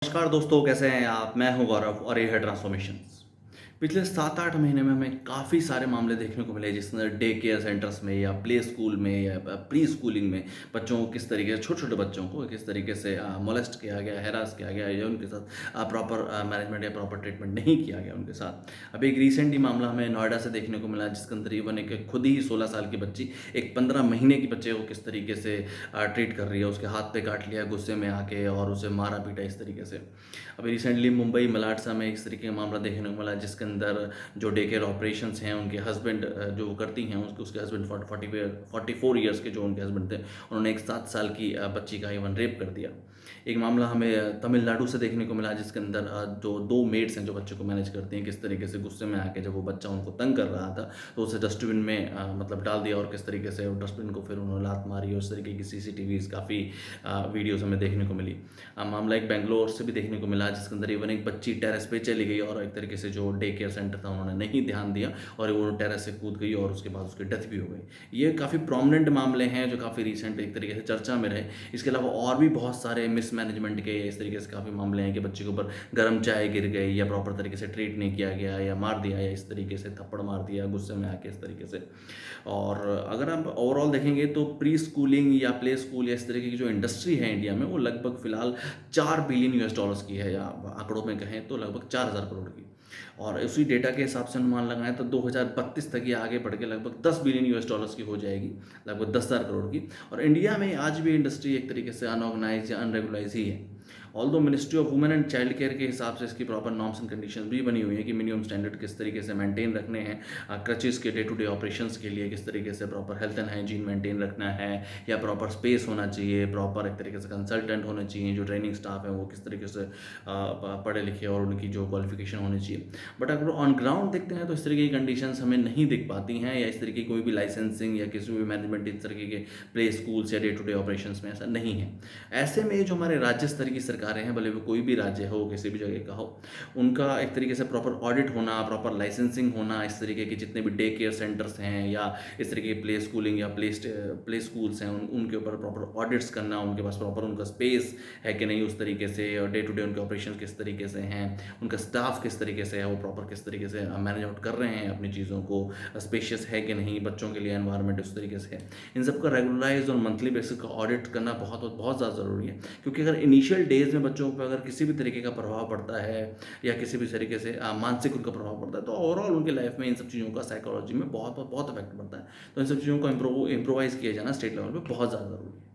नमस्कार दोस्तों, कैसे हैं आप? मैं हूं गौरव और ये है ट्रांसफॉर्मेशंस। पिछले 7-8 महीने में हमें काफ़ी सारे मामले देखने को मिले जिसमें डे केयर सेंटर्स में या प्ले स्कूल में या प्री स्कूलिंग में बच्चों को किस तरीके से, छोटे छोटे बच्चों को किस तरीके से मोलेस्ट किया गया, हैरास किया गया या उनके साथ प्रॉपर मैनेजमेंट या प्रॉपर ट्रीटमेंट नहीं किया गया उनके साथ। अभी एक रिसेंट ही मामला हमें नोएडा से देखने को मिला जिसके अंदर इवन एक खुद ही 16 साल की बच्ची एक 15 महीने की बच्चे को किस तरीके से ट्रीट कर रही है, उसके हाथ पे काट लिया गुस्से में आके और उसे मारा पीटा इस तरीके से। अभी रिसेंटली मुंबई मलाडसा में इस तरीके का मामला देखने को मिला जिसके अंदर जो डे केयर ऑपरेशंस हैं उनके हस्बैंड जो वो करती हैं उसके हस्बैंड 44 ईयर्स के जो उनके हस्बैंड थे उन्होंने एक 7 साल की बच्ची का इवन रेप कर दिया। एक मामला हमें तमिलनाडु से देखने को मिला जिसके अंदर जो 2 मेड्स हैं जो बच्चे को मैनेज करती हैं, किस तरीके से गुस्से में आके जब वो बच्चा उनको तंग कर रहा था तो उसे डस्टबिन में मतलब डाल दिया और किस तरीके से डस्टबिन को फिर उन्होंने लात मारी और उस तरीके की सीसीटीवीज काफ़ी वीडियोज़ हमें देखने को मिली। मामला एक बेंगलोर से भी देखने को मिला जिसके अंदर इवन एक बच्ची टेरेस पे चली गई और एक तरीके से जो डे केयर सेंटर था उन्होंने नहीं ध्यान दिया और वो टेरेस से कूद गई और उसके बाद उसकी डेथ भी हो गई। ये काफ़ी प्रोमिनेंट मामले हैं जो काफ़ी रिसेंट एक तरीके से चर्चा में रहे। इसके अलावा और भी बहुत सारे मिसमैनेजमेंट के इस तरीके से काफ़ी मामले हैं कि बच्चे के ऊपर गर्म चाय गिर गई या प्रॉपर तरीके से ट्रीट नहीं किया गया या मार दिया या इस तरीके से थप्पड़ मार दिया गुस्से में आके इस तरीके से। और अगर आप ओवरऑल देखेंगे तो प्री स्कूलिंग या प्ले स्कूल या इस तरीके की जो इंडस्ट्री है इंडिया में वो लगभग फ़िलहाल 4 बिलियन यूएस डॉलर्स की है या आंकड़ों में कहें तो लगभग 4000 करोड़ की। और उसी डेटा के हिसाब से अनुमान लगाएं तो 2032 तक ये आगे बढ़ के लगभग 10 बिलियन यूएस डॉलर्स की हो जाएगी, लगभग 10,000 करोड़ की। और इंडिया में आज भी इंडस्ट्री एक तरीके से अनऑर्गेनाइज या अनरेगुलाइज ही है। Although ministry of women and child care के हिसाब से इसकी प्रॉपर नॉर्म्स एंड कंडीशन भी बनी हुई है कि मिनिमम स्टैंडर्ड किस तरीके से मेंटेन रखने हैं क्रचेस के डे टू डे ऑपरेशंस के लिए, किस तरीके से proper health and hygiene maintain रखना है या प्रॉपर स्पेस होना चाहिए, प्रॉपर एक तरीके से कंसल्टेंट होने चाहिए, जो ट्रेनिंग स्टाफ है वो किस तरीके से पढ़े लिखे और उनकी जो क्वालिफिकेशन होनी चाहिए। बट अगर ऑन ग्राउंड देखते हैं तो इस तरीके की कंडीशंस हमें नहीं दिख पाती हैं या इस तरीके की कोई भी लाइसेंसिंग या किसी भी मैनेजमेंट इस तरीके के प्ले स्कूल्स या डे टू डे ऑपरेशंस में ऐसा नहीं है। ऐसे में जो हमारे राज्य स्तर की सरकारें हैं, भले वो कोई भी राज्य हो किसी भी जगह का हो, उनका एक तरीके से प्रॉपर ऑडिट होना, प्रॉपर लाइसेंसिंग होना, इस तरीके के जितने भी डे केयर सेंटर्स हैं या इस तरीके के प्ले स्कूलिंग या प्ले स्कूल्स हैं उनके ऊपर प्रॉपर ऑडिट्स करना, उनके पास प्रॉपर उनका स्पेस है कि नहीं उस तरीके से, और डे टू डे उनके ऑपरेशन किस तरीके से हैं, उनका स्टाफ किस तरीके से है, वो प्रॉपर किस तरीके से मैनेज आउट कर रहे हैं अपनी चीज़ों को, स्पेशियस है कि नहीं, बच्चों के लिए एनवायरनमेंट उस तरीके से है। इन सब का रेगुलराइज और मंथली बेसिस का ऑडिट करना बहुत बहुत ज़्यादा ज़रूरी है। क्योंकि अगर इनिशियल डेज में बच्चों पर अगर किसी भी तरीके का प्रभाव पड़ता है या किसी भी तरीके से मानसिक उनका प्रभाव पड़ता है तो ओवरऑल उनकी लाइफ में इन सब चीज़ों का साइकोलॉजी में बहुत बहुत बहुत इफेक्ट पड़ता है। तो इन सब चीज़ों को इम्प्रोवाइज़ किया जाना स्टेट लेवल पे बहुत ज़्यादा ज़रूरी है।